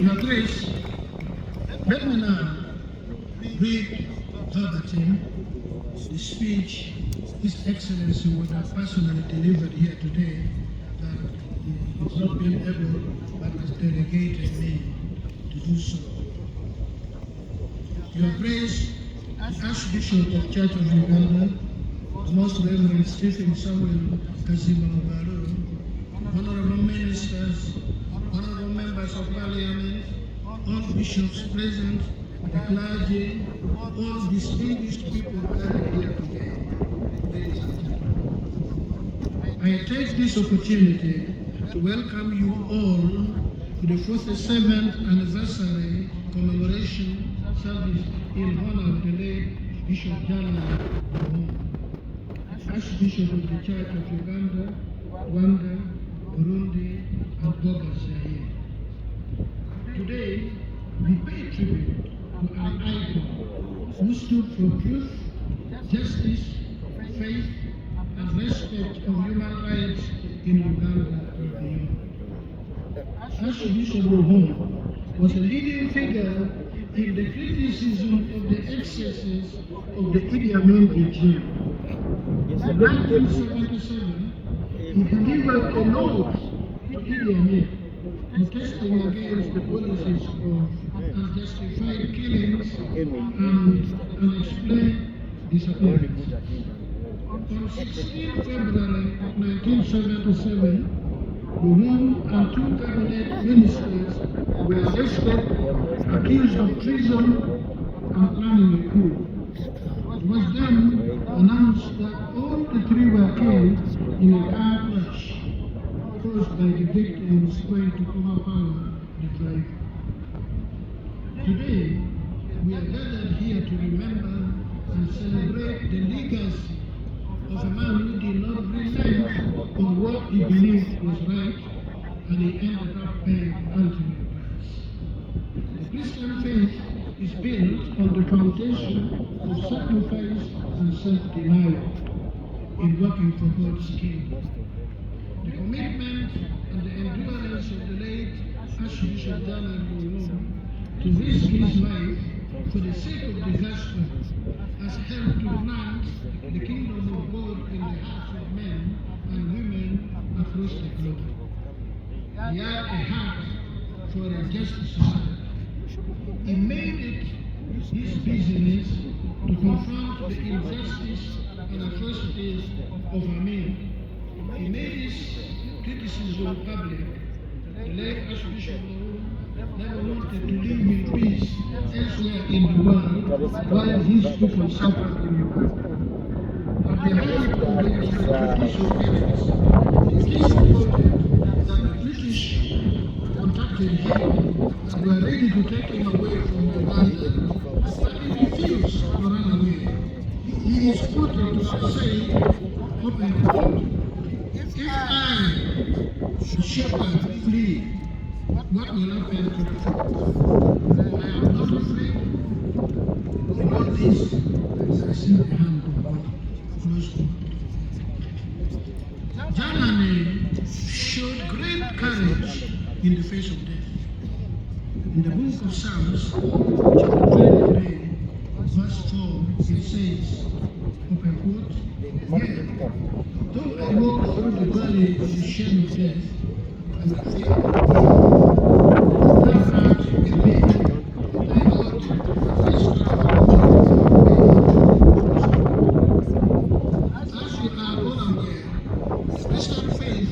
Your Grace, let me now read verbatim the speech His Excellency would have personally delivered here today, that he has not been able but has delegated me to do so. Your Grace, the Archbishop of Church of Uganda, the Most Reverend Stephen Samuel Kazima Obalu, Honorable Ministers, Honorable Members of Parliament, all bishops present, the clergy, all distinguished people gathered here today, ladies and gentlemen. I take this opportunity to welcome you all to the 47th anniversary commemoration service in honor of the late Bishop General Archbishop of the Church of Uganda, Rwanda, Burundi, and Boga Zaire. Today, we pay tribute to an icon who stood for truth, justice, faith, and respect of human rights in Uganda and beyond. Archbishop Ruhum was a leading figure in the criticism of the excesses of the Idi Amin regime. In 1977, he delivered a note to Idi Amin protesting against the policies of unjustified killings and unexplained disappearance. On 16 February 1977, Ruhum and two cabinet ministers were arrested, accused of treason and planning a coup. It was then announced that all the three were killed in a car crash caused by the victims trying to overpower the driver. Today, we are gathered here to remember and celebrate the legacy of a man who did not relent on what he believed was right, and he ended up paying the ultimate price. The Christian faith is built on the foundation of sacrifice and self-denial in working for God's kingdom. The commitment and the endurance of the late Archbishop Daniel Ruhum to risk his life for the sake of the gospel has helped to plant the kingdom of God in the hearts of men and women across the globe. He had a heart for a just society. He made it his business to confront the injustice and atrocities of Amin. He made his criticism public. The late Archbishop never wanted to live in peace elsewhere in the world while his people suffered in Uganda. At the height of the extrajudicial efforts, it is reported that the British contacted him and were ready to take him away from Uganda, but he refused to run away. He is quoted to have said, open quote, "If I, the shepherd, flee, what will happen to the flock? I am not afraid. In all this, I see the hand of God." Close quote. Germany showed great courage in the face of death. In the book of Psalms, chapter 23, verse 4, it says, open quote, "Yea, though I walk through the valley of the shadow of death, I will fear no evil. Thou art with me, thy rod and thy staff As you are all aware, the Christian faith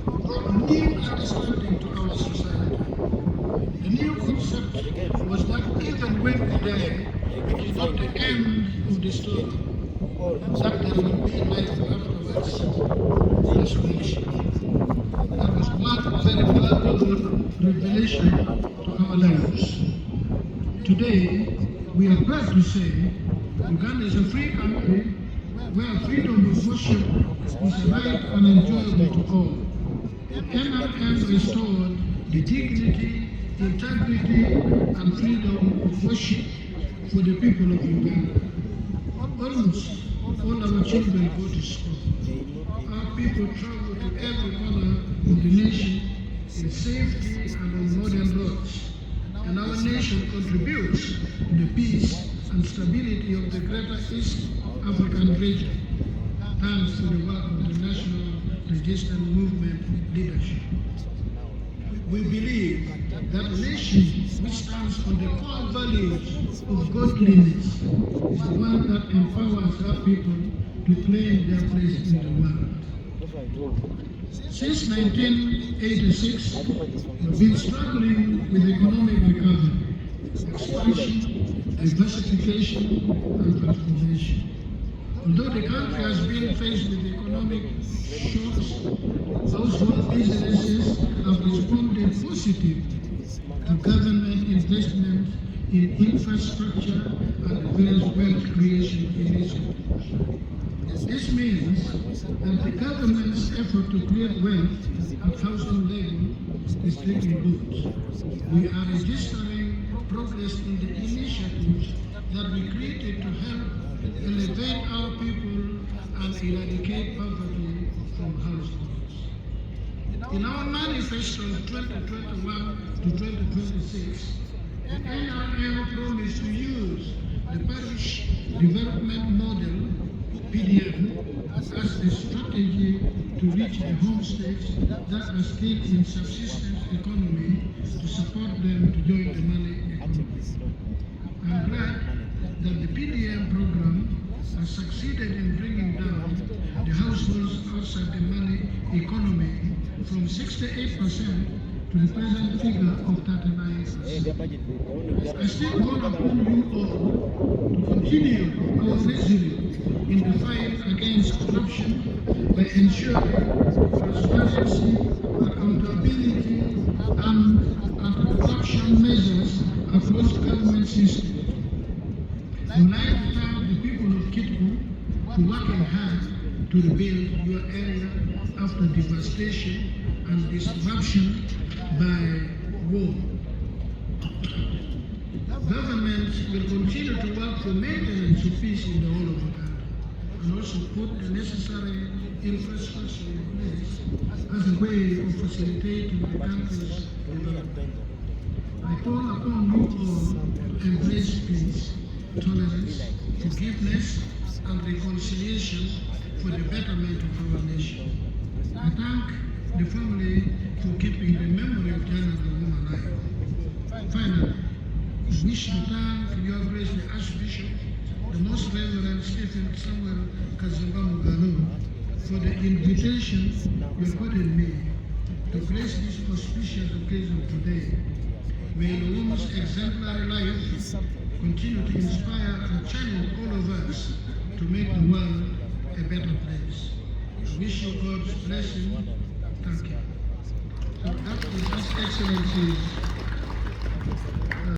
brought new understanding to our society. The new concept was that even when we die, it is not the end of the story, that there will be life afterwards, resurrection. That was one very valuable revelation to our lives. Today, we are proud to say Uganda is a free country where freedom of worship is right and enjoyable to all. NRM restored the dignity, integrity, and freedom of worship for the people of Uganda. Almost all our children go to school. Our people travel to every corner of the nation in safety and on modern roads. nation contributes to the peace and stability of the greater East African region, thanks to the work of the National Resistance Movement leadership. We believe that a nation which stands on the core values of godliness is the one that empowers our people to claim their place in the world. Since 1986, we've been struggling with economic recovery, expansion, diversification, and transformation. Although the country has been faced with economic shocks, household businesses have responded positively to government investment in infrastructure and various wealth creation initiatives. This means that the government's effort to create wealth at household level is taking root. We are registering progress in the initiatives that we created to help elevate our people and eradicate poverty from households. In our manifesto 2021 to 2026, the NRL promised to use the parish development model, PDM, as a strategy to reach the homestates that are still in subsistence economy to support them to join the money economy. I'm glad that the PDM program has succeeded in bringing down the households outside the money economy from 68% to the present figure of 39%. I still call upon you all to continue our resilience in the fight against corruption by ensuring transparency, accountability, and anti-corruption measures across government systems. I would like to thank the people of Kitgum for working hard to rebuild your area after devastation and disruption by war. Government will continue to work for maintenance of peace in the whole of the country and also put the necessary infrastructure in place as a way of facilitating the country's development. I call upon you all to embrace peace, tolerance, forgiveness, and reconciliation for the betterment of our nation. I thank the family for keeping the memory of General Goma alive. Finally, I wish to thank Your Grace the Archbishop, the Most Reverend Stephen Samuel Kazimba Mugalo, for the invitation you put in me to grace this auspicious occasion today. May the woman's exemplary life continue to inspire and challenge all of us to make the world a better place. I wish you God's blessing. Thank you. So that is His Excellency's